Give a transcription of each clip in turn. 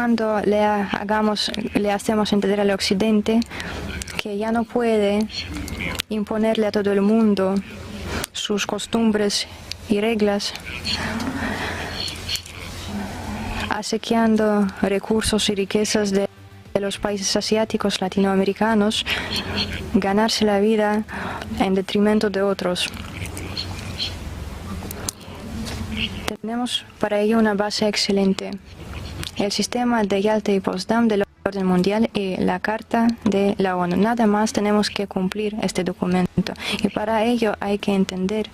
cuando le hacemos entender al Occidente que ya no puede imponerle a todo el mundo sus costumbres y reglas, asediando recursos y riquezas de los países asiáticos, latinoamericanos, ganarse la vida en detrimento de otros. Tenemos para ello una base excelente: el sistema de Yalta y Potsdam del orden mundial y la Carta de la ONU. Nada más tenemos que cumplir este documento, y para ello hay que entender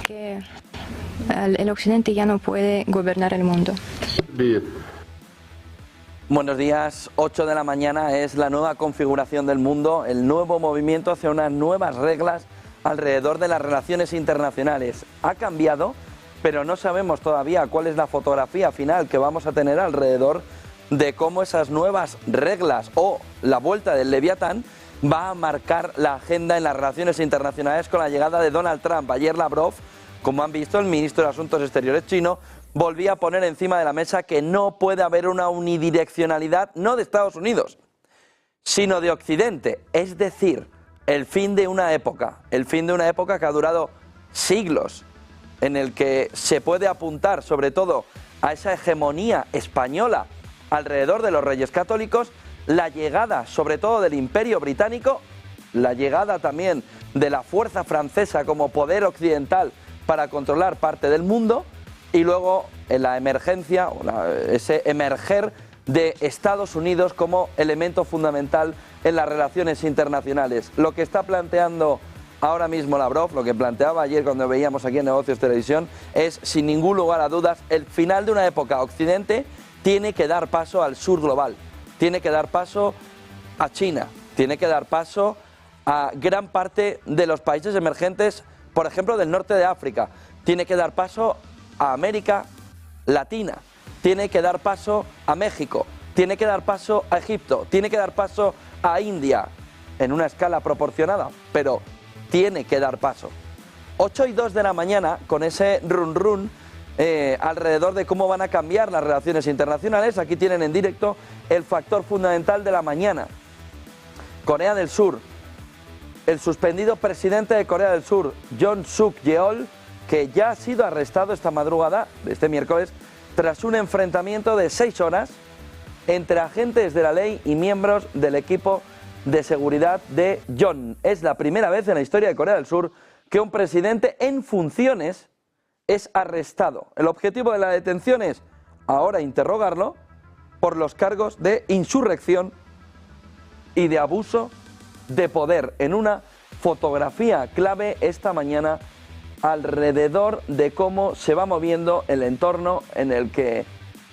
que el Occidente ya no puede gobernar el mundo. Bien. Buenos días, 8 de la mañana es la nueva configuración del mundo, el nuevo movimiento hacia unas nuevas reglas alrededor de las relaciones internacionales. Ha cambiado, pero no sabemos todavía cuál es la fotografía final que vamos a tener alrededor de cómo esas nuevas reglas o la vuelta del Leviatán va a marcar la agenda en las relaciones internacionales con la llegada de Donald Trump. Ayer Lavrov, como han visto, el ministro de Asuntos Exteriores chino, volvía a poner encima de la mesa que no puede haber una unidireccionalidad, no de Estados Unidos, sino de Occidente, es decir, el fin de una época que ha durado siglos, en el que se puede apuntar sobre todo a esa hegemonía española alrededor de los reyes católicos, la llegada sobre todo del Imperio Británico, la llegada también de la fuerza francesa como poder occidental para controlar parte del mundo, y luego la emergencia, ese emerger de Estados Unidos como elemento fundamental en las relaciones internacionales. Lo que está planteando ahora mismo Lavrov, lo que planteaba ayer cuando veíamos aquí en Negocios Televisión, es sin ningún lugar a dudas el final de una época. Occidente tiene que dar paso al sur global, tiene que dar paso a China, tiene que dar paso a gran parte de los países emergentes, por ejemplo del norte de África, tiene que dar paso a América Latina, tiene que dar paso a México, tiene que dar paso a Egipto, tiene que dar paso a India, en una escala proporcionada, pero tiene que dar paso. 8:02 de la mañana, con ese run run alrededor de cómo van a cambiar las relaciones internacionales. Aquí tienen en directo el factor fundamental de la mañana. Corea del Sur, el suspendido presidente de Corea del Sur, Yoon Suk Yeol, que ya ha sido arrestado esta madrugada, este miércoles, tras un enfrentamiento de 6 horas entre agentes de la ley y miembros del equipo de seguridad de Yoon. Es la primera vez en la historia de Corea del Sur que un presidente en funciones es arrestado. El objetivo de la detención es ahora interrogarlo por los cargos de insurrección y de abuso de poder, en una fotografía clave esta mañana alrededor de cómo se va moviendo el entorno en el que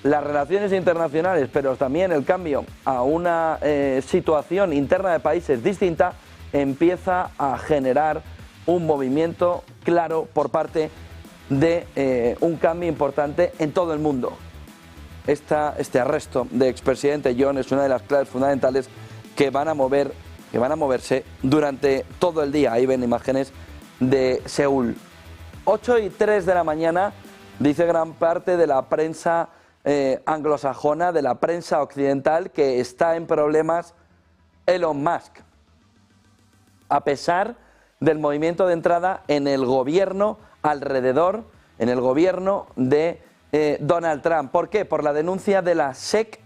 las relaciones internacionales, pero también el cambio a una situación interna de países distinta, empieza a generar un movimiento claro por parte de un cambio importante en todo el mundo. Este arresto de expresidente Yoon es una de las claves fundamentales que van a moverse durante todo el día. Ahí ven imágenes de Seúl. 8:03 de la mañana, dice gran parte de la prensa anglosajona, de la prensa occidental, que está en problemas Elon Musk, a pesar del movimiento de entrada en el gobierno en el gobierno de Donald Trump. ¿Por qué? Por la denuncia de la SEC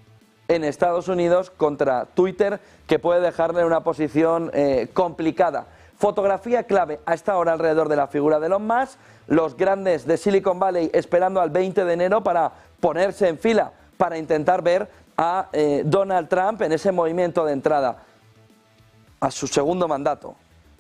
en Estados Unidos contra Twitter, que puede dejarle en una posición complicada. Fotografía clave a esta hora alrededor de la figura de Elon Musk, los grandes de Silicon Valley esperando al 20 de enero para ponerse en fila para intentar ver a Donald Trump en ese movimiento de entrada a su segundo mandato.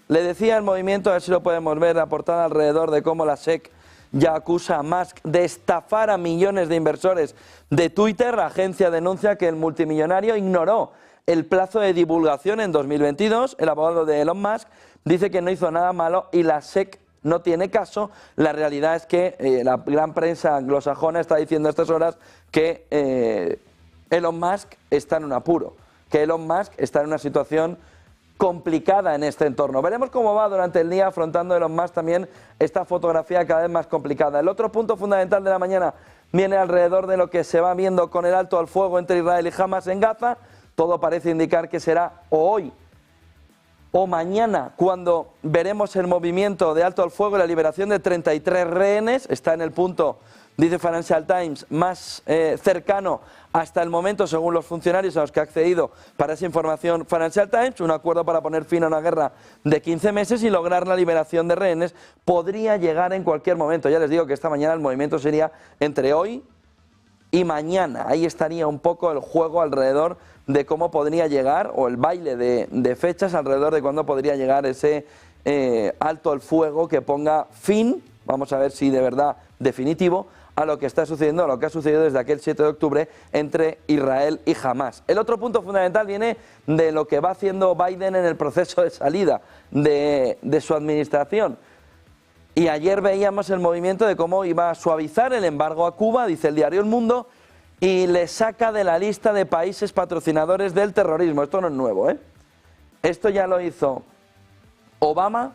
Le decía el movimiento, a ver si lo podemos ver, la portada alrededor de cómo la SEC ya acusa a Musk de estafar a millones de inversores de Twitter. La agencia denuncia que el multimillonario ignoró el plazo de divulgación en 2022. El abogado de Elon Musk dice que no hizo nada malo y la SEC no tiene caso. La realidad es que la gran prensa anglosajona está diciendo a estas horas que Elon Musk está en un apuro, que Elon Musk está en una situación complicada en este entorno. Veremos cómo va durante el día afrontando Elon Musk también esta fotografía cada vez más complicada. El otro punto fundamental de la mañana, viene alrededor de lo que se va viendo con el alto al fuego entre Israel y Hamas en Gaza. Todo parece indicar que será o hoy o mañana cuando veremos el movimiento de alto al fuego y la liberación de 33 rehenes. Está en el punto, dice Financial Times, más cercano hasta el momento, según los funcionarios a los que ha accedido para esa información Financial Times. Un acuerdo para poner fin a una guerra de 15 meses y lograr la liberación de rehenes podría llegar en cualquier momento. Ya les digo que esta mañana el movimiento sería entre hoy y mañana. Ahí estaría un poco el juego alrededor de cómo podría llegar, o el baile de fechas alrededor de cuándo podría llegar ese alto al fuego que ponga fin, vamos a ver si de verdad definitivo, a lo que está sucediendo, a lo que ha sucedido desde aquel 7 de octubre entre Israel y Hamas. El otro punto fundamental viene de lo que va haciendo Biden en el proceso de salida de su administración. Y ayer veíamos el movimiento de cómo iba a suavizar el embargo a Cuba, dice el diario El Mundo, y le saca de la lista de países patrocinadores del terrorismo. Esto no es nuevo, ¿eh? Esto ya lo hizo Obama,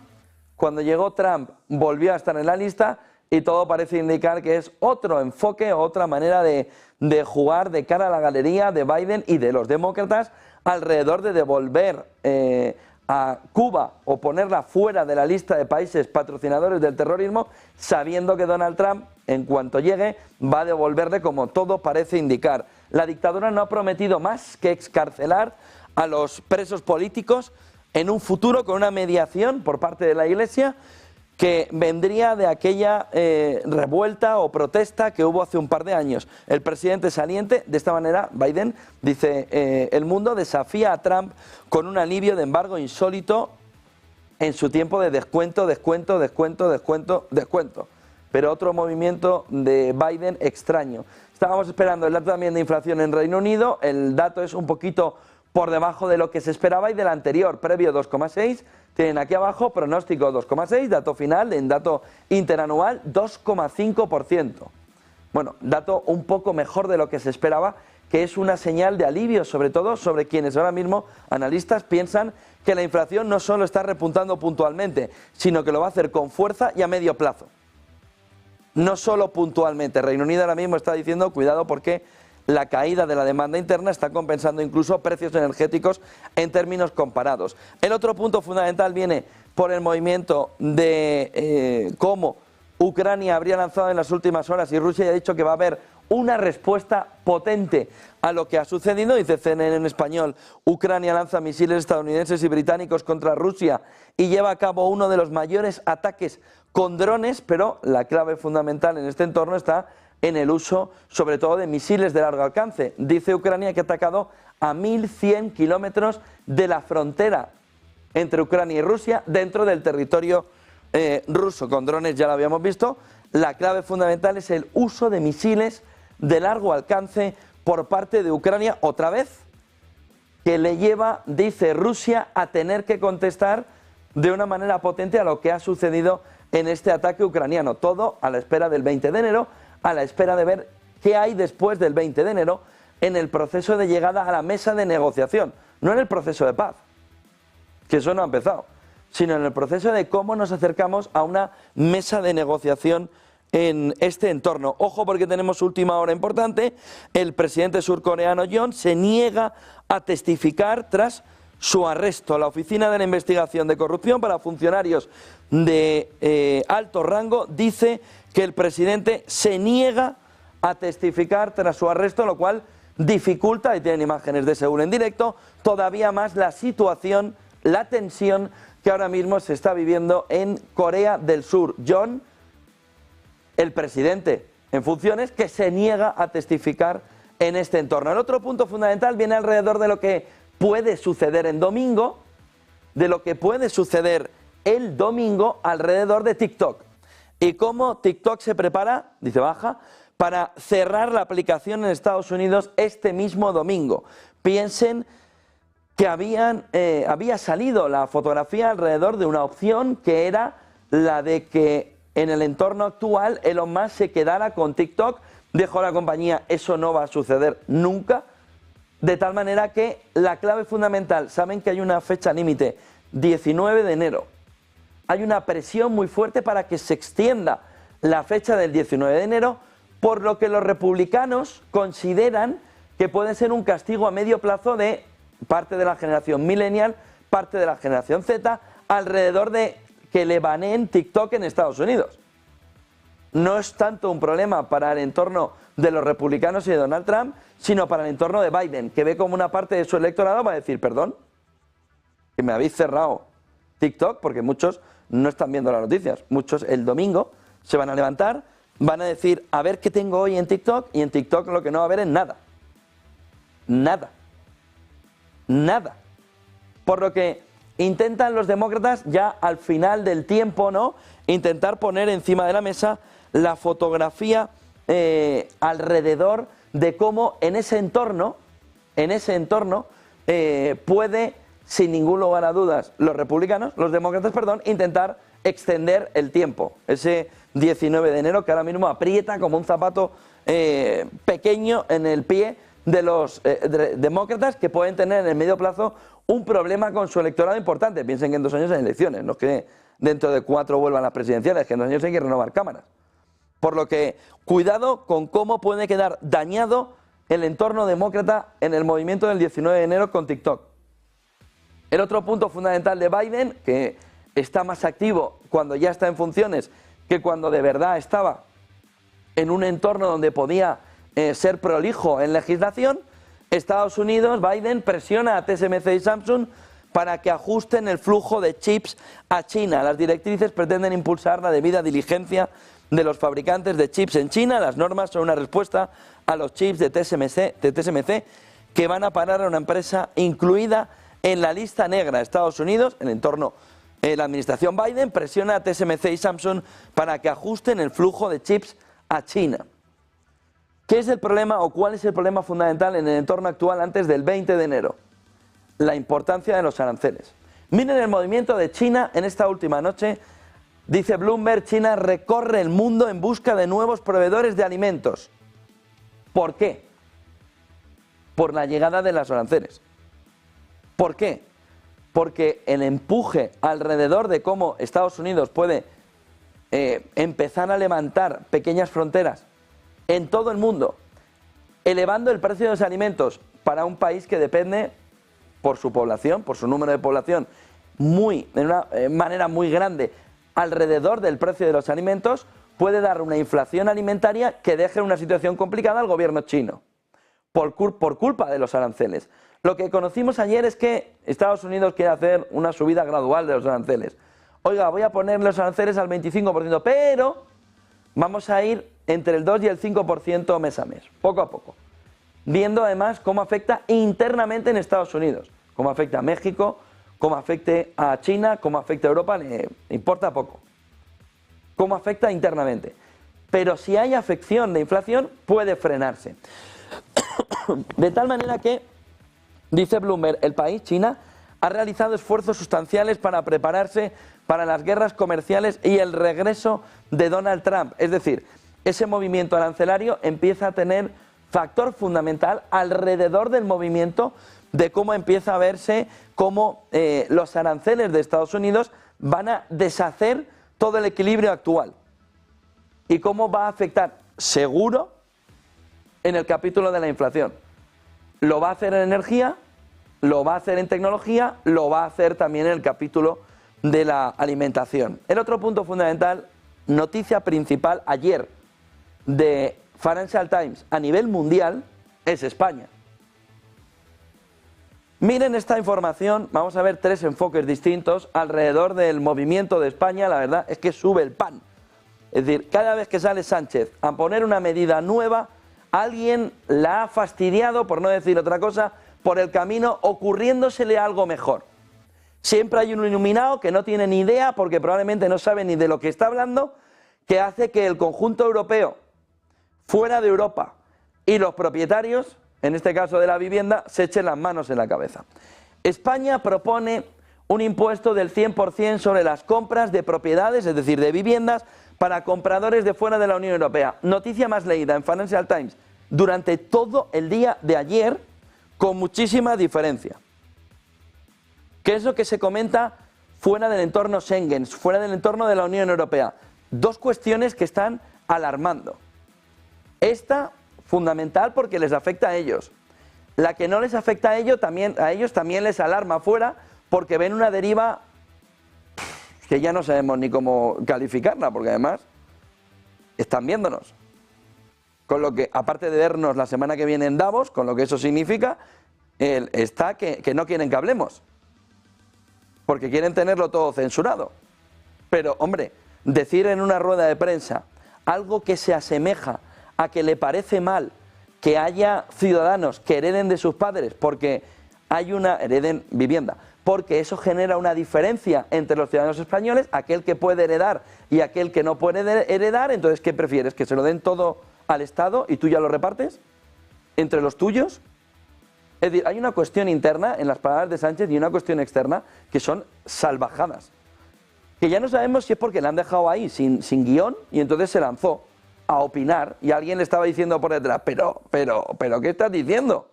cuando llegó Trump volvió a estar en la lista y todo parece indicar que es otro enfoque, otra manera de jugar de cara a la galería de Biden y de los demócratas alrededor de devolver a Cuba o ponerla fuera de la lista de países patrocinadores del terrorismo, sabiendo que Donald Trump, en cuanto llegue, va a devolverle, como todo parece indicar. La dictadura no ha prometido más que excarcelar a los presos políticos en un futuro con una mediación por parte de la Iglesia que vendría de aquella revuelta o protesta que hubo hace un par de años. El presidente saliente, de esta manera, Biden, dice El Mundo, desafía a Trump con un alivio de embargo insólito en su tiempo de descuento. Pero otro movimiento de Biden extraño. Estábamos esperando el dato también de inflación en Reino Unido. El dato es un poquito por debajo de lo que se esperaba y del anterior, previo 2,6. Tienen aquí abajo pronóstico 2,6, dato final en dato interanual 2,5%. Bueno, dato un poco mejor de lo que se esperaba, que es una señal de alivio, sobre todo sobre quienes ahora mismo, analistas, piensan que la inflación no solo está repuntando puntualmente, sino que lo va a hacer con fuerza y a medio plazo. No solo puntualmente. Reino Unido ahora mismo está diciendo, cuidado, porque la caída de la demanda interna está compensando incluso precios energéticos en términos comparados. El otro punto fundamental viene por el movimiento de cómo Ucrania habría lanzado en las últimas horas y Rusia ya ha dicho que va a haber una respuesta potente a lo que ha sucedido. Dice CNN en español: Ucrania lanza misiles estadounidenses y británicos contra Rusia y lleva a cabo uno de los mayores ataques con drones, pero la clave fundamental en este entorno está en el uso, sobre todo, de misiles de largo alcance. Dice Ucrania que ha atacado a 1.100 kilómetros de la frontera entre Ucrania y Rusia dentro del territorio ruso. Con drones ya lo habíamos visto. La clave fundamental es el uso de misiles de largo alcance por parte de Ucrania, otra vez, que le lleva, dice Rusia, a tener que contestar de una manera potente a lo que ha sucedido en este ataque ucraniano. Todo a la espera del 20 de enero, a la espera de ver qué hay después del 20 de enero en el proceso de llegada a la mesa de negociación, no en el proceso de paz, que eso no ha empezado, sino en el proceso de cómo nos acercamos a una mesa de negociación en este entorno. Ojo, porque tenemos última hora importante. El presidente surcoreano Yoon se niega a testificar tras su arresto. La Oficina de la Investigación de Corrupción para Funcionarios de alto rango dice que el presidente se niega a testificar tras su arresto, lo cual dificulta, y tienen imágenes de Seúl en directo, todavía más la situación, la tensión que ahora mismo se está viviendo en Corea del Sur. Yoon, el presidente en funciones, que se niega a testificar en este entorno. El otro punto fundamental viene alrededor de lo que puede suceder en domingo, de lo que puede suceder el domingo alrededor de TikTok. Y cómo TikTok se prepara, dice Baja, para cerrar la aplicación en Estados Unidos este mismo domingo. Piensen que había salido la fotografía alrededor de una opción que era la de que en el entorno actual Elon Musk se quedara con TikTok, dejó la compañía. Eso no va a suceder nunca, de tal manera que la clave fundamental, saben que hay una fecha límite, 19 de enero. Hay una presión muy fuerte para que se extienda la fecha del 19 de enero por lo que los republicanos consideran que puede ser un castigo a medio plazo de parte de la generación millennial, parte de la generación Z, alrededor de que le baneen TikTok en Estados Unidos. No es tanto un problema para el entorno de los republicanos y de Donald Trump, sino para el entorno de Biden, que ve como una parte de su electorado va a decir, perdón, que me habéis cerrado TikTok, porque muchos no están viendo las noticias. Muchos el domingo se van a levantar, van a decir, a ver qué tengo hoy en TikTok, y en TikTok lo que no va a haber es nada. Nada. Nada. Por lo que intentan los demócratas ya al final del tiempo, ¿no?, intentar poner encima de la mesa la fotografía alrededor de cómo en ese entorno puede, sin ningún lugar a dudas, los demócratas, intentar extender el tiempo. Ese 19 de enero que ahora mismo aprieta como un zapato pequeño en el pie de los demócratas, que pueden tener en el medio plazo un problema con su electorado importante. Piensen que en 2 años hay elecciones, no es que dentro de 4 vuelvan las presidenciales, que en 2 años hay que renovar cámaras. Por lo que, cuidado con cómo puede quedar dañado el entorno demócrata en el movimiento del 19 de enero con TikTok. El otro punto fundamental de Biden, que está más activo cuando ya está en funciones que cuando de verdad estaba en un entorno donde podía ser prolijo en legislación, Estados Unidos, Biden presiona a TSMC y Samsung para que ajusten el flujo de chips a China. Las directrices pretenden impulsar la debida diligencia de los fabricantes de chips en China. Las normas son una respuesta a los chips de TSMC que van a parar a una empresa incluida en la lista negra. Estados Unidos, el entorno, la administración Biden presiona a TSMC y Samsung para que ajusten el flujo de chips a China. ¿Qué es el problema o cuál es el problema fundamental en el entorno actual antes del 20 de enero? La importancia de los aranceles. Miren el movimiento de China en esta última noche. Dice Bloomberg, China recorre el mundo en busca de nuevos proveedores de alimentos. ¿Por qué? Por la llegada de los aranceles. ¿Por qué? Porque el empuje alrededor de cómo Estados Unidos puede empezar a levantar pequeñas fronteras en todo el mundo, elevando el precio de los alimentos para un país que depende por su población, por su número de población, de una manera muy grande, alrededor del precio de los alimentos, puede dar una inflación alimentaria que deje en una situación complicada al gobierno chino, por culpa de los aranceles. Lo que conocimos ayer es que Estados Unidos quiere hacer una subida gradual de los aranceles. Oiga, voy a poner los aranceles al 25%, pero vamos a ir entre el 2 y el 5% mes a mes, poco a poco. Viendo además cómo afecta internamente en Estados Unidos, cómo afecta a México, cómo afecte a China, cómo afecta a Europa, le importa poco. Cómo afecta internamente. Pero si hay afección de inflación, puede frenarse. De tal manera que, dice Bloomberg, el país, China, ha realizado esfuerzos sustanciales para prepararse para las guerras comerciales y el regreso de Donald Trump. Es decir, ese movimiento arancelario empieza a tener factor fundamental alrededor del movimiento de cómo empieza a verse cómo los aranceles de Estados Unidos van a deshacer todo el equilibrio actual y cómo va a afectar, seguro, en el capítulo de la inflación. Lo va a hacer en energía, lo va a hacer en tecnología, lo va a hacer también en el capítulo de la alimentación. El otro punto fundamental, noticia principal ayer de Financial Times a nivel mundial, es España. Miren esta información, vamos a ver 3 enfoques distintos alrededor del movimiento de España. La verdad es que sube el pan. Es decir, cada vez que sale Sánchez a poner una medida nueva, alguien la ha fastidiado, por no decir otra cosa, por el camino, ocurriéndosele algo mejor. Siempre hay un iluminado que no tiene ni idea, porque probablemente no sabe ni de lo que está hablando, que hace que el conjunto europeo, fuera de Europa, y los propietarios, en este caso de la vivienda, se echen las manos en la cabeza. España propone un impuesto del 100% sobre las compras de propiedades, es decir, de viviendas, para compradores de fuera de la Unión Europea. Noticia más leída en Financial Times durante todo el día de ayer, con muchísima diferencia. ¿Qué es lo que se comenta fuera del entorno Schengen, fuera del entorno de la Unión Europea? 2 cuestiones que están alarmando. Esta, fundamental porque les afecta a ellos. La que no les afecta a ellos también les alarma afuera porque ven una deriva que ya no sabemos ni cómo calificarla, porque además están viéndonos. Con lo que, aparte de vernos la semana que viene en Davos, con lo que eso significa, está que no quieren que hablemos. Porque quieren tenerlo todo censurado. Pero, hombre, decir en una rueda de prensa algo que se asemeja a que le parece mal que haya ciudadanos que hereden de sus padres porque hereden vivienda, porque eso genera una diferencia entre los ciudadanos españoles, aquel que puede heredar y aquel que no puede heredar. Entonces, ¿qué prefieres? ¿Que se lo den todo al Estado y tú ya lo repartes entre los tuyos? Es decir, hay una cuestión interna en las palabras de Sánchez y una cuestión externa que son salvajadas, que ya no sabemos si es porque le han dejado ahí sin guión y entonces se lanzó a opinar y alguien le estaba diciendo por detrás, pero, ¿qué estás diciendo?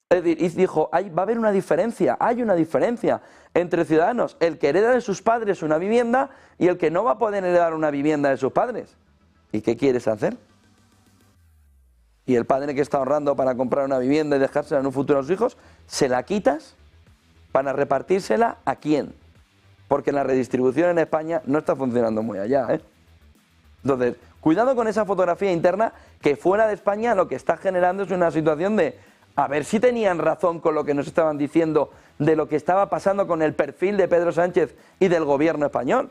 Es decir, y dijo, va a haber una diferencia, hay una diferencia entre ciudadanos, el que hereda de sus padres una vivienda y el que no va a poder heredar una vivienda de sus padres. ¿Y qué quieres hacer? Y el padre que está ahorrando para comprar una vivienda y dejársela en un futuro a sus hijos, ¿se la quitas para repartírsela a quién? Porque la redistribución en España no está funcionando muy allá, ¿eh? Entonces, cuidado con esa fotografía interna que fuera de España lo que está generando es una situación de a ver si tenían razón con lo que nos estaban diciendo de lo que estaba pasando con el perfil de Pedro Sánchez y del gobierno español.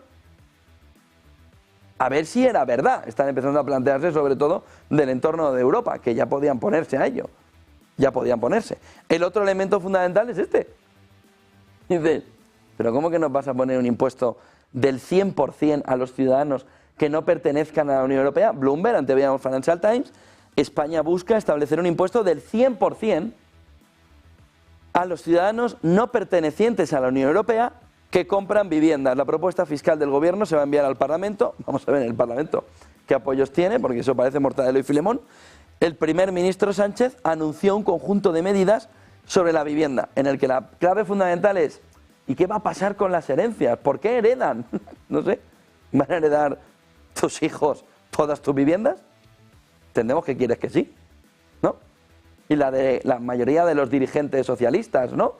A ver si era verdad. Están empezando a plantearse sobre todo del entorno de Europa, que ya podían ponerse a ello. Ya podían ponerse. El otro elemento fundamental es este. Dices, ¿pero cómo que nos vas a poner un impuesto del 100% a los ciudadanos que no pertenezcan a la Unión Europea? Bloomberg, antes veíamos Financial Times, España busca establecer un impuesto del 100% a los ciudadanos no pertenecientes a la Unión Europea que compran viviendas. La propuesta fiscal del gobierno se va a enviar al Parlamento. Vamos a ver en el Parlamento qué apoyos tiene, porque eso parece Mortadelo y Filemón. El primer ministro Sánchez anunció un conjunto de medidas sobre la vivienda, en el que la clave fundamental es ¿y qué va a pasar con las herencias? ¿Por qué heredan? No sé, ¿van a heredar tus hijos todas tus viviendas? Entendemos que quieres que sí, ¿no? Y la mayoría de los dirigentes socialistas, ¿no?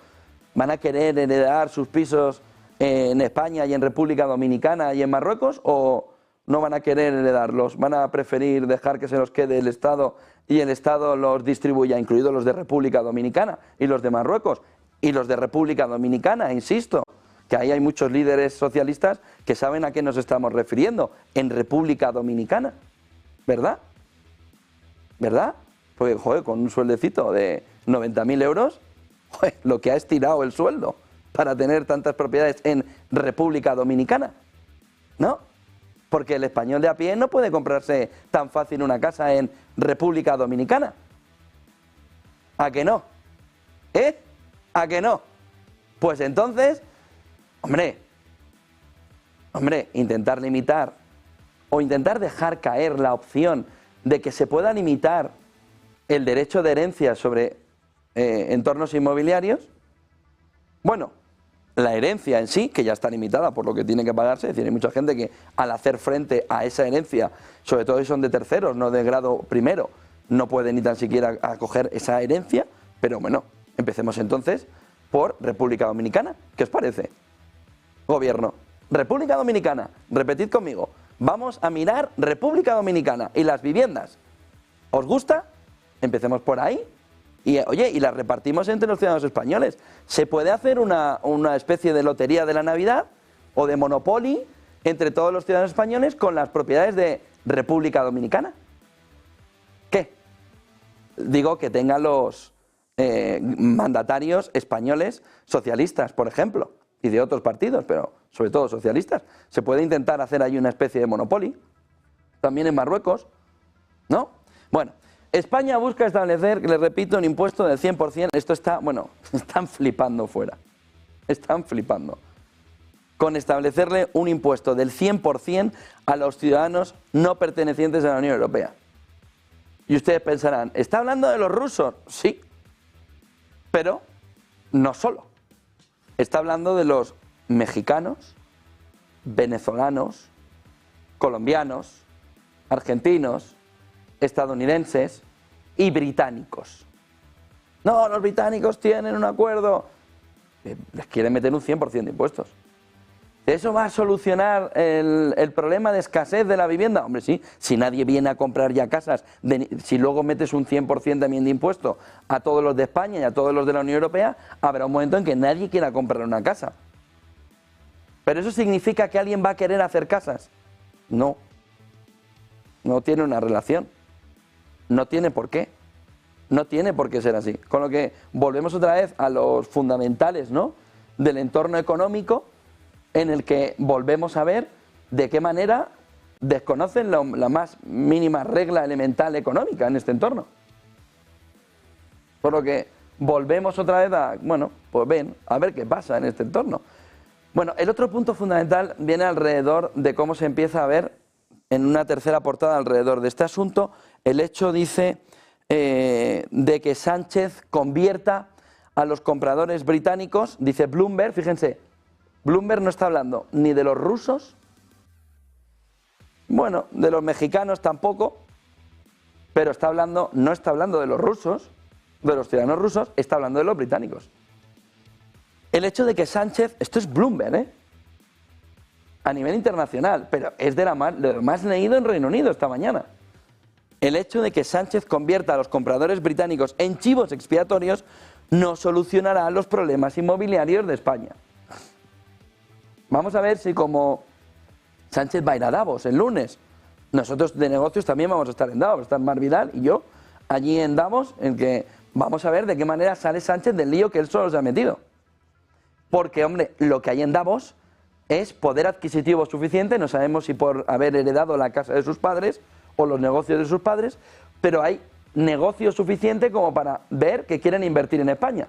¿Van a querer heredar sus pisos en España y en República Dominicana y en Marruecos o no van a querer heredarlos? ¿Van a preferir dejar que se los quede el Estado y el Estado los distribuya, incluidos los de República Dominicana y los de Marruecos y los de República Dominicana? Insisto, que ahí hay muchos líderes socialistas que saben a qué nos estamos refiriendo, en República Dominicana, ¿verdad? ¿Verdad? Porque, joder, con un sueldecito de 90.000 euros, joder, lo que ha estirado el sueldo para tener tantas propiedades en República Dominicana, ¿no? Porque el español de a pie no puede comprarse tan fácil una casa en República Dominicana. ¿A que no? ¿Eh? ¿A que no? Pues entonces, hombre, intentar limitar o intentar dejar caer la opción de que se pueda limitar el derecho de herencia sobre entornos inmobiliarios. Bueno, la herencia en sí, que ya está limitada por lo que tiene que pagarse, es decir, hay mucha gente que al hacer frente a esa herencia, sobre todo si son de terceros, no de grado primero, no puede ni tan siquiera acoger esa herencia, pero bueno, empecemos entonces por República Dominicana. ¿Qué os parece? Gobierno, República Dominicana, repetid conmigo, vamos a mirar República Dominicana y las viviendas. ¿Os gusta? Empecemos por ahí. Y oye, y las repartimos entre los ciudadanos españoles. ¿Se puede hacer una especie de lotería de la Navidad o de Monopoly entre todos los ciudadanos españoles con las propiedades de República Dominicana? ¿Qué? Digo que tengan los mandatarios españoles socialistas, por ejemplo, y de otros partidos, pero sobre todo socialistas. Se puede intentar hacer ahí una especie de Monopoly, también en Marruecos, ¿no? Bueno, España busca establecer, les repito, un impuesto del 100%. Esto está, bueno, están flipando fuera. Están flipando. Con establecerle un impuesto del 100% a los ciudadanos no pertenecientes a la Unión Europea. Y ustedes pensarán, ¿está hablando de los rusos? Sí, pero no solo. Está hablando de los mexicanos, venezolanos, colombianos, argentinos, estadounidenses y británicos. No, los británicos tienen un acuerdo. Les quieren meter un 100% de impuestos. ¿Eso va a solucionar el problema de escasez de la vivienda? Hombre, sí, si nadie viene a comprar ya casas, si luego metes un 100% también de impuesto a todos los de España y a todos los de la Unión Europea, habrá un momento en que nadie quiera comprar una casa. ¿Pero eso significa que alguien va a querer hacer casas? No. No tiene una relación. No tiene por qué. No tiene por qué ser así. Con lo que volvemos otra vez a los fundamentales, ¿no?, del entorno económico, en el que volvemos a ver de qué manera desconocen la más mínima regla elemental económica en este entorno. Por lo que volvemos otra vez a, bueno, pues ven, a ver qué pasa en este entorno. Bueno, el otro punto fundamental viene alrededor de cómo se empieza a ver en una tercera portada alrededor de este asunto, el hecho, dice, de que Sánchez convierta a los compradores británicos, dice Bloomberg, fíjense, Bloomberg no está hablando ni de los rusos, bueno, de los mexicanos tampoco, pero no está hablando de los rusos, de los ciudadanos rusos, está hablando de los británicos. El hecho de que Sánchez, esto es Bloomberg, a nivel internacional, pero es de lo más leído en Reino Unido esta mañana. El hecho de que Sánchez convierta a los compradores británicos en chivos expiatorios no solucionará los problemas inmobiliarios de España. Vamos a ver si como Sánchez va a ir a Davos el lunes, nosotros de negocios también vamos a estar en Davos, está Mar Vidal y yo allí en Davos, en que vamos a ver de qué manera sale Sánchez del lío que él solo se ha metido. Porque, hombre, lo que hay en Davos es poder adquisitivo suficiente, no sabemos si por haber heredado la casa de sus padres o los negocios de sus padres, pero hay negocio suficiente como para ver que quieren invertir en España.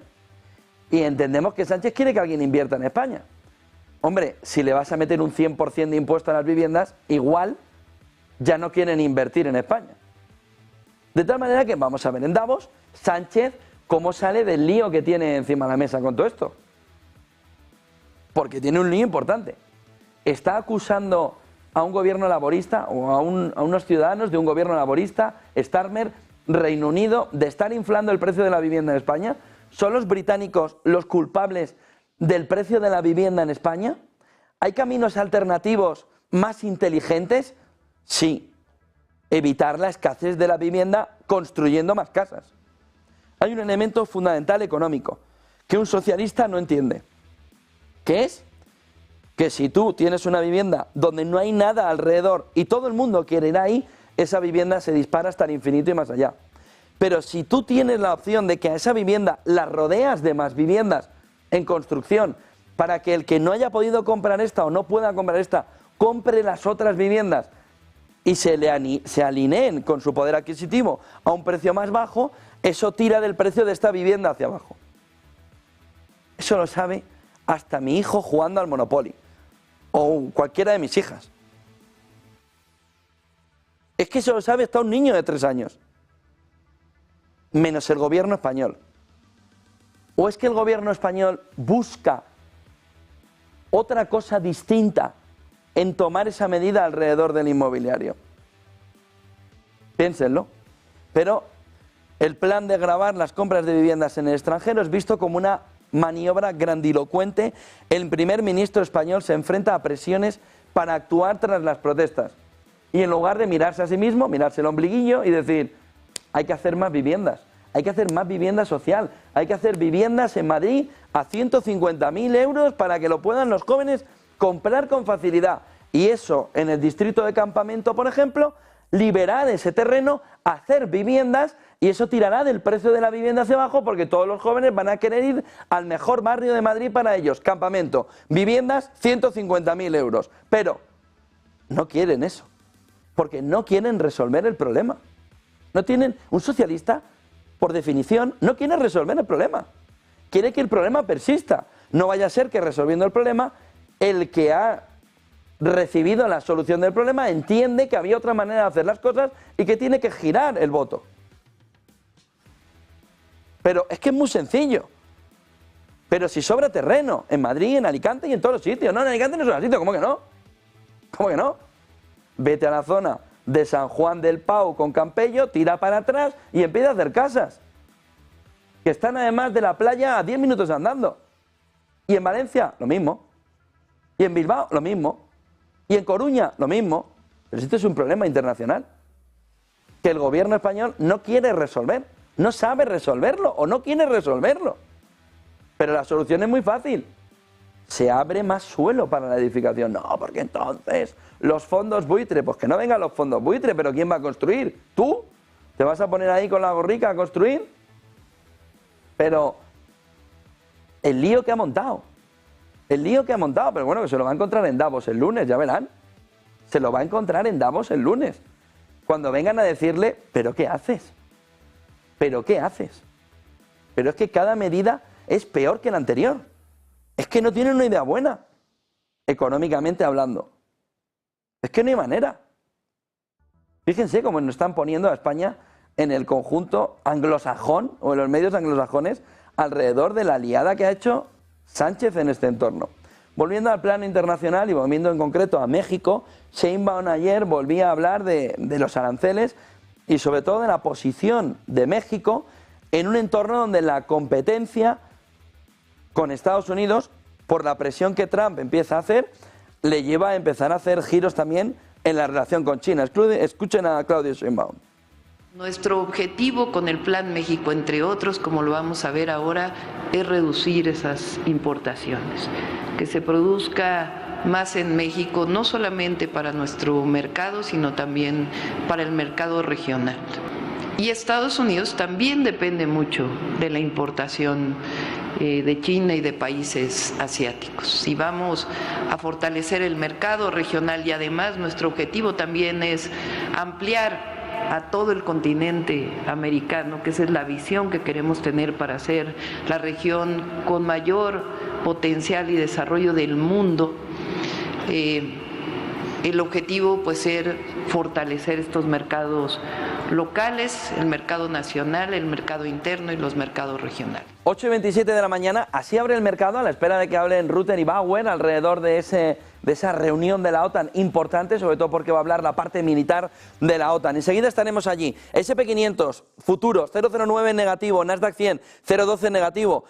Y entendemos que Sánchez quiere que alguien invierta en España. Hombre, si le vas a meter un 100% de impuesto a las viviendas, igual ya no quieren invertir en España. De tal manera que vamos a ver en Davos, Sánchez, cómo sale del lío que tiene encima de la mesa con todo esto. Porque tiene un lío importante. Está acusando a un gobierno laborista o a unos ciudadanos de un gobierno laborista, Starmer, Reino Unido, de estar inflando el precio de la vivienda en España. ¿Son los británicos los culpables del precio de la vivienda en España? ¿Hay caminos alternativos más inteligentes? Sí. Evitar la escasez de la vivienda construyendo más casas. Hay un elemento fundamental económico que un socialista no entiende, que es que si tú tienes una vivienda donde no hay nada alrededor y todo el mundo quiere ir ahí, esa vivienda se dispara hasta el infinito y más allá. Pero si tú tienes la opción de que a esa vivienda la rodeas de más viviendas en construcción, para que el que no haya podido comprar esta o no pueda comprar esta, compre las otras viviendas y se alineen con su poder adquisitivo a un precio más bajo, eso tira del precio de esta vivienda hacia abajo. Eso lo sabe hasta mi hijo jugando al Monopoly, o cualquiera de mis hijas. Es que eso lo sabe hasta un niño de 3 años, menos el gobierno español. ¿O es que el gobierno español busca otra cosa distinta en tomar esa medida alrededor del inmobiliario? Piénsenlo. Pero el plan de gravar las compras de viviendas en el extranjero es visto como una maniobra grandilocuente. El primer ministro español se enfrenta a presiones para actuar tras las protestas. Y en lugar de mirarse a sí mismo, mirarse el ombliguillo y decir, hay que hacer más viviendas. Hay que hacer más vivienda social, hay que hacer viviendas en Madrid a 150.000 euros para que lo puedan los jóvenes comprar con facilidad. Y eso en el distrito de Campamento, por ejemplo, liberar ese terreno, hacer viviendas y eso tirará del precio de la vivienda hacia abajo porque todos los jóvenes van a querer ir al mejor barrio de Madrid para ellos. Campamento, viviendas, 150.000 euros. Pero no quieren eso, porque no quieren resolver el problema. No tienen un socialista. Por definición, no quiere resolver el problema. Quiere que el problema persista. No vaya a ser que resolviendo el problema, el que ha recibido la solución del problema entiende que había otra manera de hacer las cosas y que tiene que girar el voto. Pero es que es muy sencillo. Pero si sobra terreno, en Madrid, en Alicante y en todos los sitios. No, en Alicante no sobra sitio, ¿cómo que no? ¿Cómo que no? Vete a la zona de San Juan del Pau con Campello, tira para atrás y empieza a hacer casas, que están además de la playa a 10 minutos andando. Y en Valencia, lo mismo. Y en Bilbao, lo mismo. Y en Coruña, lo mismo. Pero esto es un problema internacional que el gobierno español no quiere resolver, no sabe resolverlo o no quiere resolverlo. Pero la solución es muy fácil. Se abre más suelo para la edificación. No, porque entonces los fondos buitre, pues que no vengan los fondos buitre, pero ¿quién va a construir? ¿Tú? ¿Te vas a poner ahí con la gorrica a construir? Pero el lío que ha montado, pero bueno, que se lo va a encontrar en Davos el lunes, ya verán. Se lo va a encontrar en Davos el lunes. Cuando vengan a decirle, ¿pero qué haces? ¿Pero qué haces? Pero es que cada medida es peor que la anterior. Es que no tienen una idea buena, económicamente hablando. Es que no hay manera. Fíjense cómo nos están poniendo a España en el conjunto anglosajón o en los medios anglosajones alrededor de la liada que ha hecho Sánchez en este entorno. Volviendo al plano internacional y volviendo en concreto a México, Sheinbaum ayer volvía a hablar de los aranceles y sobre todo de la posición de México en un entorno donde la competencia con Estados Unidos, por la presión que Trump empieza a hacer, le lleva a empezar a hacer giros también en la relación con China. Escuchen a Claudia Sheinbaum. Nuestro objetivo con el Plan México, entre otros, como lo vamos a ver ahora, es reducir esas importaciones, que se produzca más en México, no solamente para nuestro mercado, sino también para el mercado regional. Y Estados Unidos también depende mucho de la importación de China y de países asiáticos. Si vamos a fortalecer el mercado regional y además nuestro objetivo también es ampliar a todo el continente americano, que esa es la visión que queremos tener para ser la región con mayor potencial y desarrollo del mundo. El objetivo pues ser fortalecer estos mercados locales, el mercado nacional, el mercado interno y los mercados regionales. 8:27 de la mañana, así abre el mercado a la espera de que hablen Rutte y Bauer alrededor de esa reunión de la OTAN importante, sobre todo porque va a hablar la parte militar de la OTAN. Enseguida estaremos allí. SP500, futuros, 0,09 en negativo, Nasdaq 100, 0,12 en negativo,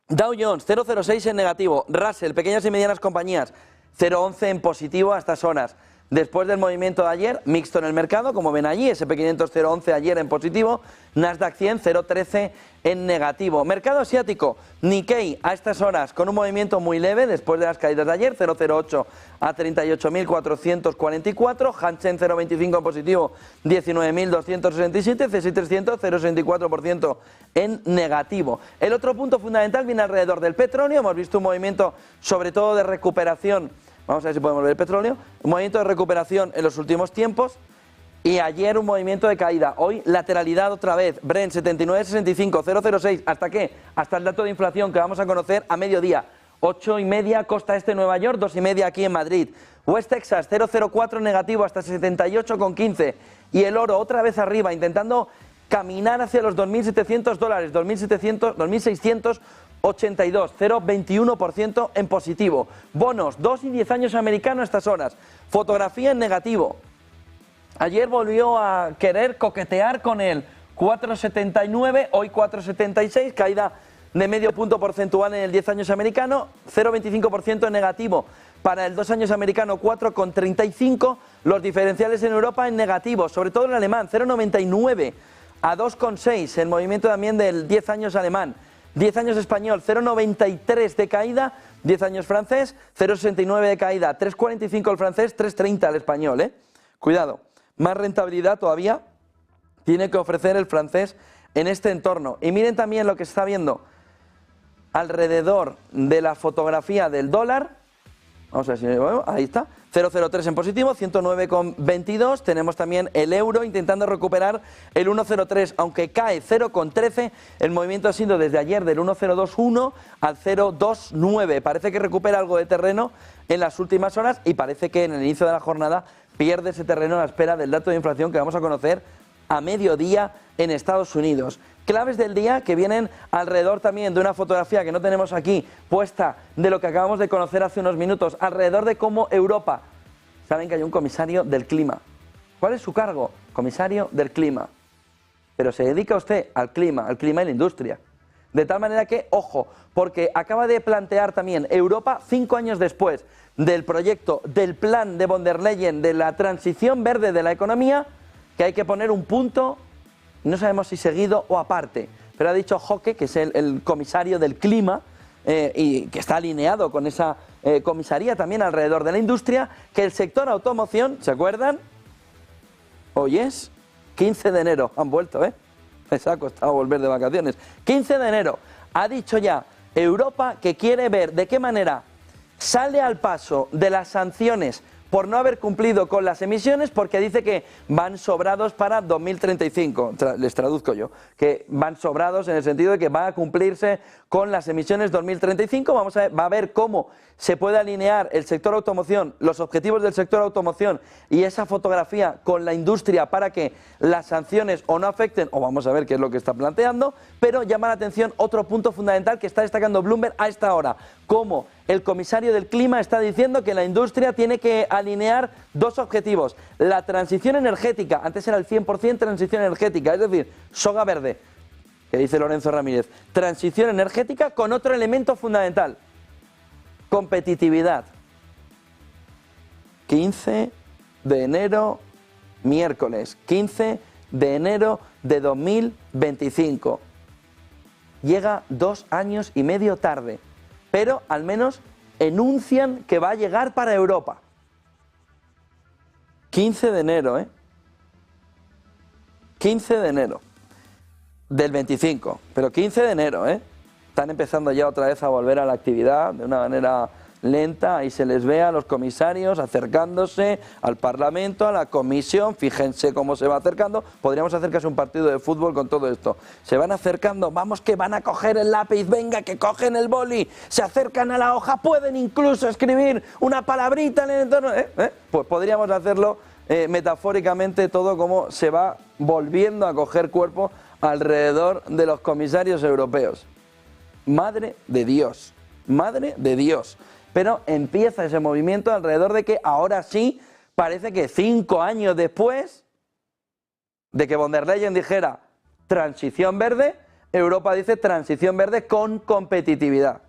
Dow Jones, 0,06 en negativo, Russell, pequeñas y medianas compañías, 0,11 en positivo a estas horas. Después del movimiento de ayer, mixto en el mercado, como ven allí, SP500 0,11 ayer en positivo, Nasdaq 100 0,13 en negativo. Mercado asiático, Nikkei a estas horas con un movimiento muy leve después de las caídas de ayer, 0,08 a 38.444, Hansen 0,25 en positivo, 19.267, CSI 300 0,64% en negativo. El otro punto fundamental viene alrededor del petróleo, hemos visto un movimiento sobre todo de recuperación. Vamos a ver si podemos ver el petróleo. Un movimiento de recuperación en los últimos tiempos y ayer un movimiento de caída. Hoy lateralidad otra vez. Brent 79,65, 0,06. ¿Hasta qué? Hasta el dato de inflación que vamos a conocer a mediodía. 8,5 costa este Nueva York, 2,5 aquí en Madrid. West Texas 0,04 negativo hasta 78,15. Y el oro otra vez arriba intentando caminar hacia los $2.700, 2.682, 0,21% en positivo. Bonos, 2 y 10 años americanos a estas horas. Fotografía en negativo. Ayer volvió a querer coquetear con el 4,79, hoy 4,76, caída de medio punto porcentual en el 10 años americano, 0,25% en negativo. Para el 2 años americano 4,35, los diferenciales en Europa en negativo, sobre todo el alemán, 0,99 a 2,6, el movimiento también del 10 años alemán. 10 años español, 0,93 de caída, 10 años francés, 0,69 de caída, 3,45 el francés, 3,30 el español, Cuidado, más rentabilidad todavía tiene que ofrecer el francés en este entorno. Y miren también lo que se está viendo alrededor de la fotografía del dólar. Vamos a ver si ahí está, 0,03 en positivo, 109,22. Tenemos también el euro intentando recuperar el 1,03, aunque cae 0,13. El movimiento ha sido desde ayer del 1,021 al 0,29. Parece que recupera algo de terreno en las últimas horas y parece que en el inicio de la jornada pierde ese terreno a la espera del dato de inflación que vamos a conocer a mediodía en Estados Unidos. Claves del día que vienen alrededor también de una fotografía que no tenemos aquí puesta de lo que acabamos de conocer hace unos minutos, alrededor de cómo Europa, saben que hay un comisario del clima, ¿Cuál es su cargo? Comisario del clima. Pero se dedica usted al clima y la industria. De tal manera que, ojo, porque acaba de plantear también Europa, 5 años después del proyecto, del plan de von der Leyen, de la transición verde de la economía, que hay que poner un punto, no sabemos si seguido o aparte, pero ha dicho Joque, que es el comisario del clima, y que está alineado con esa comisaría también alrededor de la industria, que el sector automoción, ¿se acuerdan? Hoy es 15 de enero, han vuelto, les ha costado volver de vacaciones. 15 de enero, ha dicho ya Europa que quiere ver de qué manera sale al paso de las sanciones por no haber cumplido con las emisiones, porque dice que van sobrados para 2035, les traduzco yo, que van sobrados en el sentido de que va a cumplirse con las emisiones 2035, va a ver cómo se puede alinear el sector automoción, los objetivos del sector automoción y esa fotografía con la industria para que las sanciones o no afecten, o vamos a ver qué es lo que está planteando, pero llama la atención otro punto fundamental que está destacando Bloomberg a esta hora, cómo el comisario del clima está diciendo que la industria tiene que alinear dos objetivos, la transición energética, antes era el 100% transición energética, es decir, soga verde, que dice Lorenzo Ramírez, transición energética con otro elemento fundamental, competitividad. 15 de enero, miércoles, 15 de enero de 2025. Llega 2 años y medio tarde, pero al menos enuncian que va a llegar para Europa. 15 de enero, 15 de enero del 25, pero 15 de enero, Están empezando ya otra vez a volver a la actividad de una manera lenta y se les ve a los comisarios acercándose al Parlamento, a la Comisión, fíjense cómo se va acercando, podríamos hacer casi un partido de fútbol con todo esto, se van acercando, vamos que van a coger el lápiz, venga que cogen el boli, se acercan a la hoja, pueden incluso escribir una palabrita en el entorno, pues podríamos hacerlo metafóricamente todo como se va volviendo a coger cuerpo alrededor de los comisarios europeos. Madre de Dios, madre de Dios. Pero empieza ese movimiento alrededor de que ahora sí, parece que 5 años después de que von der Leyen dijera transición verde, Europa dice transición verde con competitividad.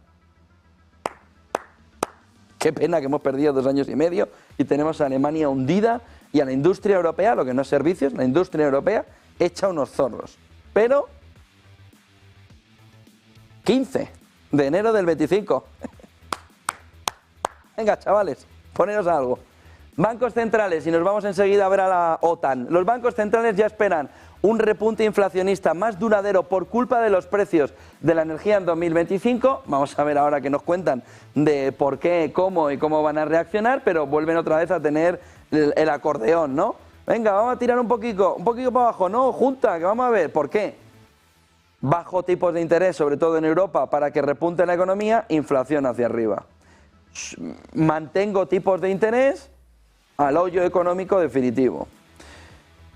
Qué pena que hemos perdido 2 años y medio y tenemos a Alemania hundida y a la industria europea, lo que no es servicios, la industria europea echa unos zorros. Pero 15 de enero del 25. Venga, chavales, poneros algo. Bancos centrales, y nos vamos enseguida a ver a la OTAN. Los bancos centrales ya esperan un repunte inflacionista más duradero por culpa de los precios de la energía en 2025. Vamos a ver ahora qué nos cuentan de por qué, cómo y cómo van a reaccionar, pero vuelven otra vez a tener el acordeón, ¿no? Venga, vamos a tirar un poquito para abajo, no, junta, que vamos a ver, ¿por qué? Bajo tipos de interés, sobre todo en Europa, para que repunte la economía, inflación hacia arriba. Mantengo tipos de interés al hoyo económico definitivo.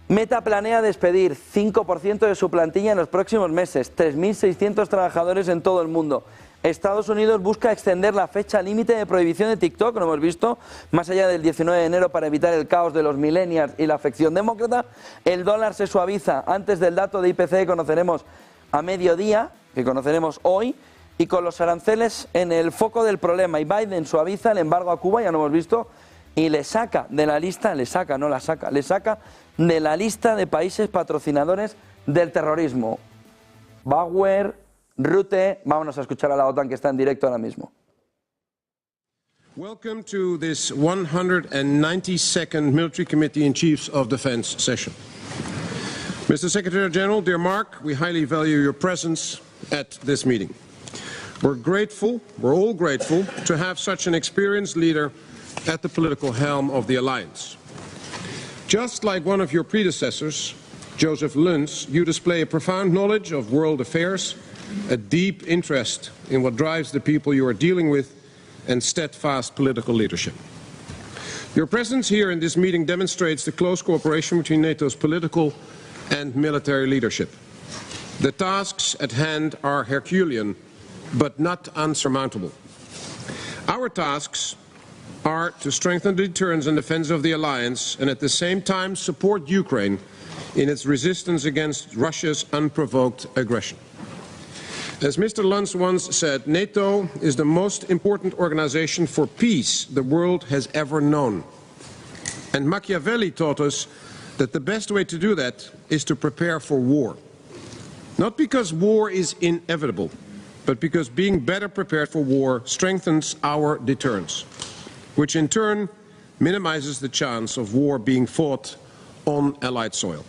Meta planea despedir 5% de su plantilla en los próximos meses, 3.600 trabajadores en todo el mundo. Estados Unidos busca extender la fecha límite de prohibición de TikTok, lo hemos visto, más allá del 19 de enero para evitar el caos de los millennials y la afección demócrata. El dólar se suaviza antes del dato de IPC que conoceremos a mediodía, que conoceremos hoy, y con los aranceles en el foco del problema. Y Biden suaviza el embargo a Cuba, ya lo hemos visto, y le saca de la lista, le saca de la lista de países patrocinadores del terrorismo. Bauer, Rutte, vámonos a escuchar a la OTAN que está en directo ahora mismo. Welcome to this 192nd Military Committee in Chiefs of Defense session. Mr. Secretary General, dear Mark, we highly value your presence at this meeting. We're all grateful to have such an experienced leader at the political helm of the alliance. Just like one of your predecessors, Joseph Luns, you display a profound knowledge of world affairs, a deep interest in what drives the people you are dealing with, and steadfast political leadership. Your presence here in this meeting demonstrates the close cooperation between NATO's political and military leadership. The tasks at hand are Herculean, but not unsurmountable. Our tasks are to strengthen the deterrence and defense of the alliance and at the same time support Ukraine in its resistance against Russia's unprovoked aggression. As Mr. Luns once said, NATO is the most important organization for peace the world has ever known. And Machiavelli taught us that the best way to do that is to prepare for war. Not because war is inevitable, but because being better prepared for war strengthens our deterrence, which in turn minimizes the chance of war being fought on Allied soil.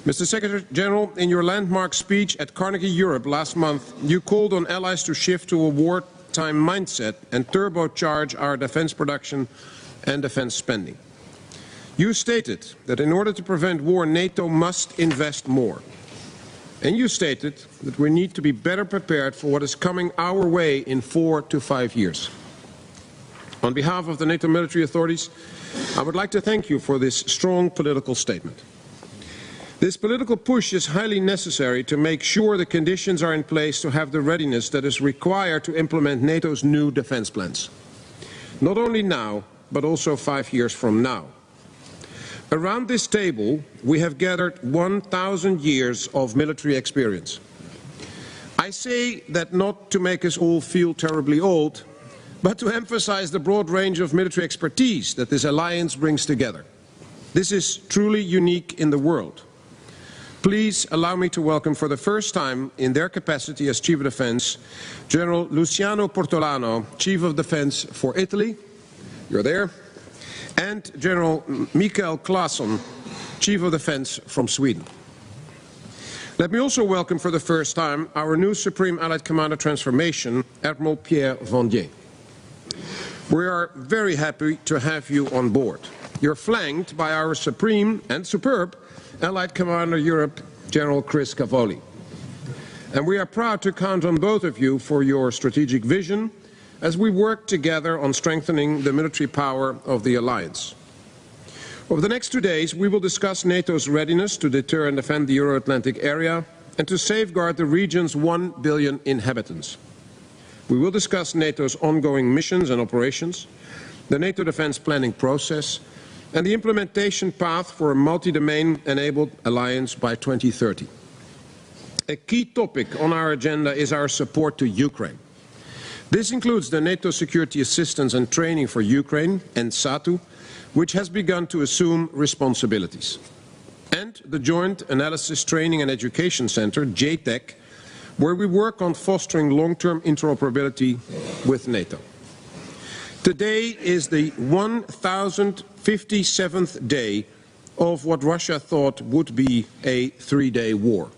Mr. Secretary General, in your landmark speech at Carnegie Europe last month, you called on allies to shift to a wartime mindset and turbocharge our defense production and defense spending. You stated that in order to prevent war, NATO must invest more. And you stated that we need to be better prepared for what is coming our way in 4 to 5 years. On behalf of the NATO military authorities, I would like to thank you for this strong political statement. This political push is highly necessary to make sure the conditions are in place to have the readiness that is required to implement NATO's new defense plans. Not only now, but also 5 years from now. Around this table, we have gathered 1,000 years of military experience. I say that not to make us all feel terribly old, but to emphasize the broad range of military expertise that this alliance brings together. This is truly unique in the world. Please allow me to welcome for the first time in their capacity as Chief of Defense, General Luciano Portolano, Chief of Defense for Italy, you're there, and General Mikael Claesson, Chief of Defense from Sweden. Let me also welcome for the first time our new Supreme Allied Commander Transformation, Admiral Pierre Vandier. We are very happy to have you on board. You're flanked by our Supreme and superb Allied Commander Europe, General Chris Cavoli. And we are proud to count on both of you for your strategic vision as we work together on strengthening the military power of the alliance. Over the next 2 days, we will discuss NATO's readiness to deter and defend the Euro-Atlantic area and to safeguard the region's 1 billion inhabitants. We will discuss NATO's ongoing missions and operations, the NATO defense planning process, and the implementation path for a multi-domain enabled alliance by 2030. A key topic on our agenda is our support to Ukraine. This includes the NATO Security Assistance and Training for Ukraine, NSATU, which has begun to assume responsibilities, and the Joint Analysis Training and Education Center, JTEC, where we work on fostering long-term interoperability with NATO. Today is the 1057th day of what Russia thought would be a 3-day war.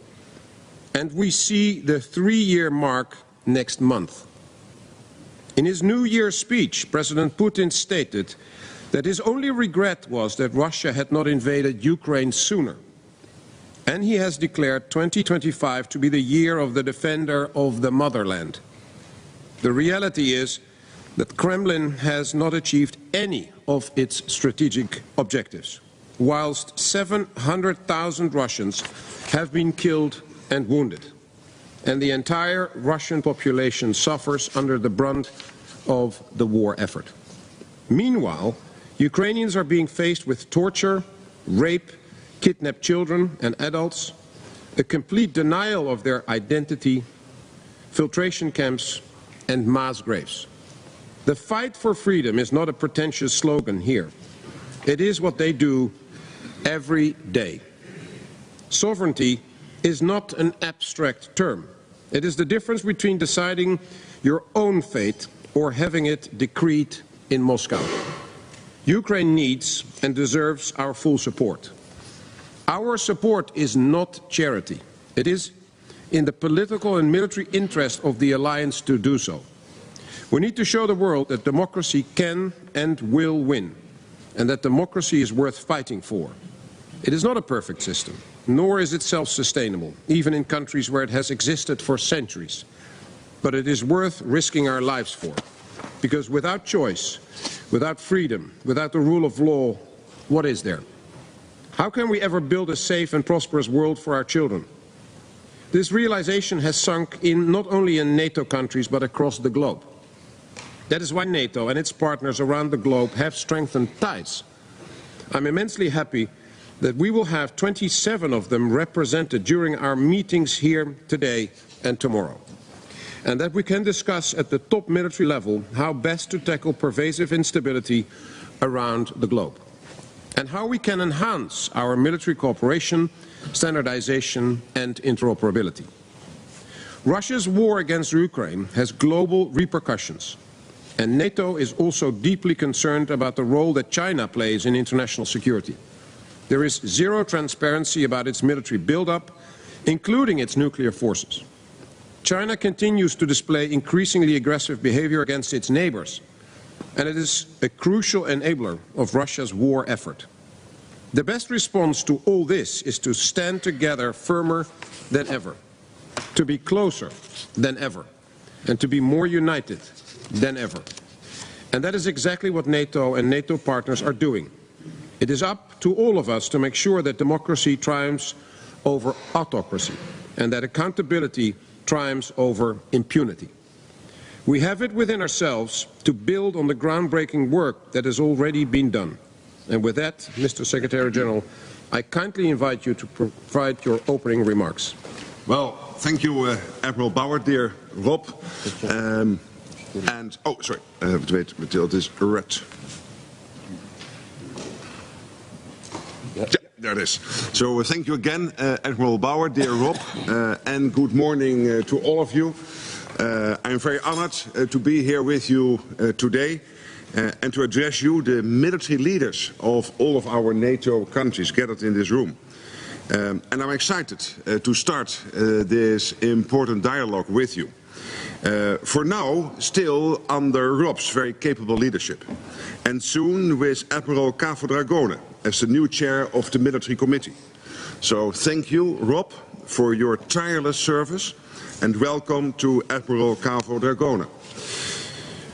And we see the 3-year mark next month. In his New Year's speech, President Putin stated that his only regret was that Russia had not invaded Ukraine sooner. And he has declared 2025 to be the year of the defender of the motherland. The reality is that Kremlin has not achieved any of its strategic objectives, whilst 700,000 Russians have been killed and wounded, and the entire Russian population suffers under the brunt of the war effort. Meanwhile, Ukrainians are being faced with torture, rape, kidnapped children and adults, a complete denial of their identity, filtration camps, and mass graves. The fight for freedom is not a pretentious slogan here. It is what they do every day. Sovereignty is not an abstract term. It is the difference between deciding your own fate or having it decreed in Moscow. Ukraine needs and deserves our full support. Our support is not charity. It is in the political and military interest of the alliance to do so. We need to show the world that democracy can and will win, and that democracy is worth fighting for. It is not a perfect system, nor is it self-sustainable, even in countries where it has existed for centuries. But it is worth risking our lives for, because without choice, without freedom, without the rule of law, what is there? How can we ever build a safe and prosperous world for our children? This realization has sunk in not only in NATO countries, but across the globe. That is why NATO and its partners around the globe have strengthened ties. I'm immensely happy that we will have 27 of them represented during our meetings here today and tomorrow, and that we can discuss at the top military level how best to tackle pervasive instability around the globe, and how we can enhance our military cooperation, standardization and interoperability. Russia's war against Ukraine has global repercussions, and NATO is also deeply concerned about the role that China plays in international security. There is zero transparency about its military buildup, including its nuclear forces. China continues to display increasingly aggressive behavior against its neighbors, and it is a crucial enabler of Russia's war effort. The best response to all this is to stand together firmer than ever, to be closer than ever, and to be more united than ever. And that is exactly what NATO and NATO partners are doing. It is up to all of us to make sure that democracy triumphs over autocracy and that accountability triumphs over impunity. We have it within ourselves to build on the groundbreaking work that has already been done. And with that, Mr. Secretary General, I kindly invite you to provide your opening remarks. Well, thank you, Admiral Bauer, dear Rob. Wait, until this red. Yeah, there it is. So thank you again, Admiral Bauer, dear Rob, and good morning to all of you. I'm very honored to be here with you today and to address you, the military leaders of all of our NATO countries gathered in this room. And I'm excited to start this important dialogue with you. For now, still under Rob's very capable leadership, and soon with Admiral Cavo Dragone as the new chair of the Military Committee. So thank you, Rob, for your tireless service, and welcome to Admiral Cavo Dragone.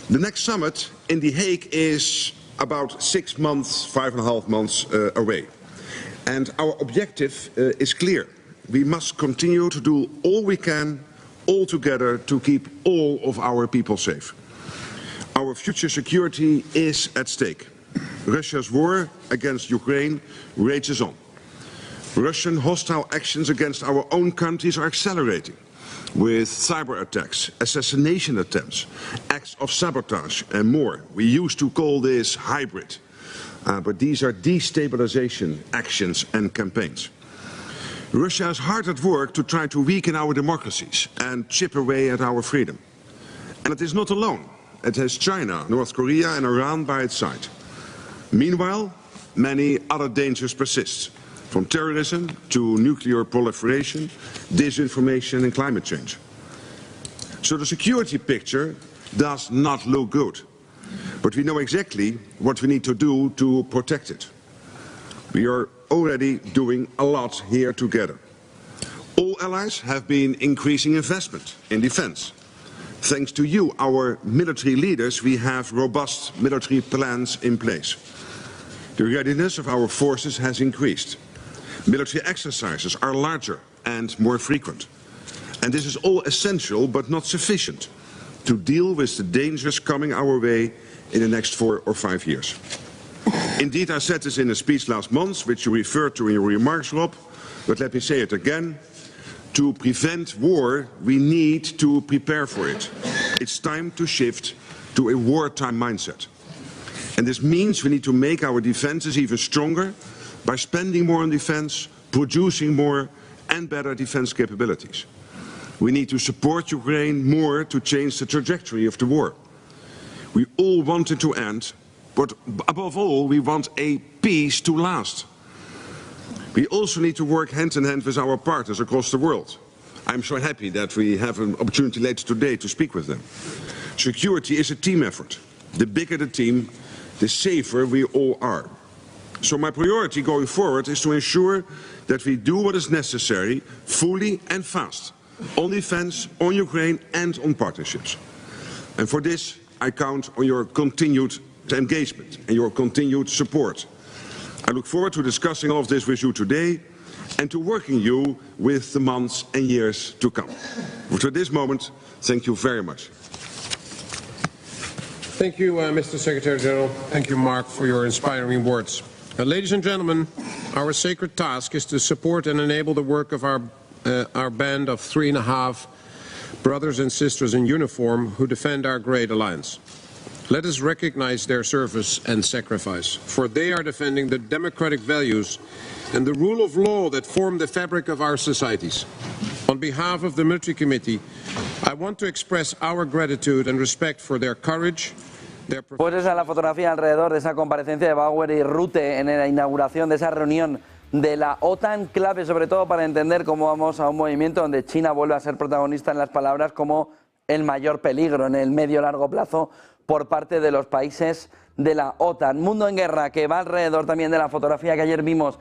The next summit in The Hague is about 6 months, 5.5 months away. And our objective is clear. We must continue to do all we can, all together, to keep all of our people safe. Our future security is at stake. Russia's war against Ukraine rages on. Russian hostile actions against our own countries are accelerating, with cyber attacks, assassination attempts, acts of sabotage and more. We used to call this hybrid, but these are destabilization actions and campaigns. Russia is hard at work to try to weaken our democracies and chip away at our freedom. And it is not alone. It has China, North Korea and Iran by its side. Meanwhile, many other dangers persist, from terrorism to nuclear proliferation, disinformation and climate change. So the security picture does not look good, but we know exactly what we need to do to protect it. We are already doing a lot here together. All allies have been increasing investment in defense. Thanks to you, our military leaders, we have robust military plans in place. The readiness of our forces has increased. Military exercises are larger and more frequent. And this is all essential but not sufficient to deal with the dangers coming our way in the next 4 or 5 years. Indeed, I said this in a speech last month, which you referred to in your remarks, Rob, but let me say it again. To prevent war, we need to prepare for it. It's time to shift to a wartime mindset. And this means we need to make our defenses even stronger by spending more on defense, producing more and better defense capabilities. We need to support Ukraine more to change the trajectory of the war. We all want it to end, but above all, we want a peace to last. We also need to work hand in hand with our partners across the world. I'm so happy that we have an opportunity later today to speak with them. Security is a team effort. The bigger the team, the safer we all are. So my priority going forward is to ensure that we do what is necessary, fully and fast, on defense, on Ukraine and on partnerships. And for this, I count on your continued engagement and your continued support. I look forward to discussing all of this with you today and to working you with the months and years to come. For this moment, thank you very much. Thank you, Mr. Secretary General. Thank you, Mark, for your inspiring words. Ladies and gentlemen, our sacred task is to support and enable the work of our band of 3.5 brothers and sisters in uniform who defend our great alliance. Let us recognize their service and sacrifice, for they are defending the democratic values and the rule of law that form the fabric of our societies. On behalf of the Military Committee, I want to express our gratitude and respect for their courage. Pues esa es la fotografía alrededor de esa comparecencia de Bauer y Rutte en la inauguración de esa reunión de la OTAN, clave sobre todo para entender cómo vamos a un movimiento donde China vuelve a ser protagonista en las palabras como el mayor peligro en el medio-largo plazo por parte de los países de la OTAN. Mundo en guerra, que va alrededor también de la fotografía que ayer vimos,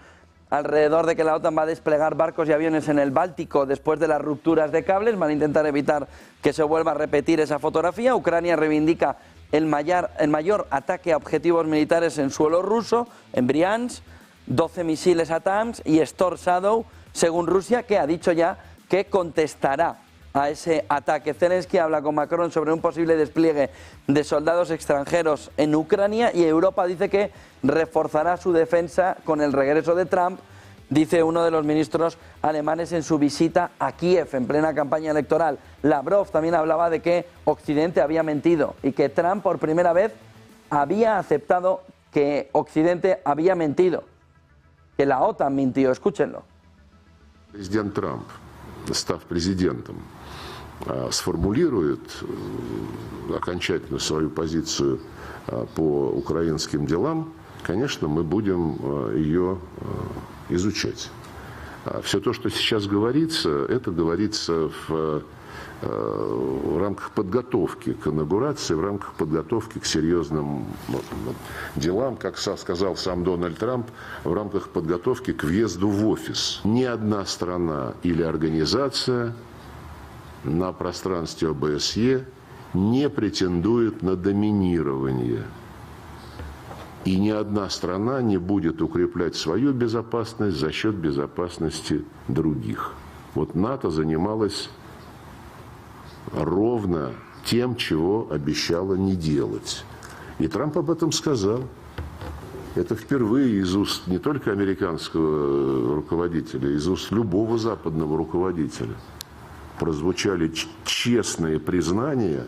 alrededor de que la OTAN va a desplegar barcos y aviones en el Báltico después de las rupturas de cables. Van a intentar evitar que se vuelva a repetir esa fotografía. Ucrania reivindica el mayor ataque a objetivos militares en suelo ruso, en Briansk, 12 misiles ATACMS y Storm Shadow, según Rusia, que ha dicho ya que contestará a ese ataque. Zelensky habla con Macron sobre un posible despliegue de soldados extranjeros en Ucrania y Europa dice que reforzará su defensa con el regreso de Trump, dice uno de los ministros alemanes en su visita a Kiev en plena campaña electoral. Lavrov también hablaba de que Occidente había mentido y que Trump por primera vez había aceptado que Occidente había mentido, que la OTAN mintió. Escúchenlo. Президент Трамп, став президентом, сформулирует окончательно свою позицию по украинским делам, конечно, мы будем ее изучать. Все то, что сейчас говорится, это говорится в рамках подготовки к инаугурации, в рамках подготовки к серьезным делам, как сказал сам Дональд Трамп, в рамках подготовки к въезду в офис. Ни одна страна или организация на пространстве ОБСЕ не претендует на доминирование. И ни одна страна не будет укреплять свою безопасность за счет безопасности других. Вот НАТО занималась ровно тем, чего обещала не делать. И Трамп об этом сказал. Это впервые из уст не только американского руководителя, из уст любого западного руководителя прозвучали честные признания,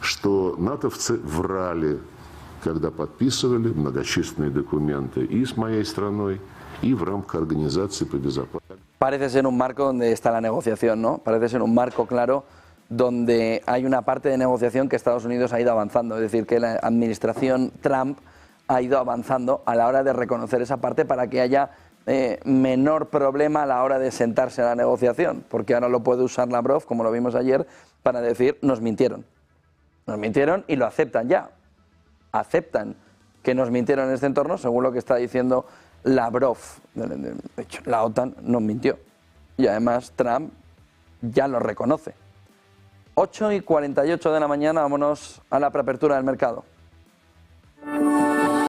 что натовцы врали, когда подписывали многочисленные документы и с моей страной, y в рамках Организации по Безопасности. Parece ser un marco donde está la negociación, ¿no? Parece ser un marco claro donde hay una parte de negociación que Estados Unidos ha ido avanzando. Es decir, que la administración Trump ha ido avanzando a la hora de reconocer esa parte para que haya menor problema a la hora de sentarse a la negociación. Porque ahora lo puede usar Lavrov, como lo vimos ayer, para decir nos mintieron. Nos mintieron y lo aceptan ya. Aceptan que nos mintieron en este entorno, según lo que está diciendo Lavrov. De hecho, la OTAN nos mintió. Y además Trump ya lo reconoce. 8:48 de la mañana, vámonos a la preapertura del mercado.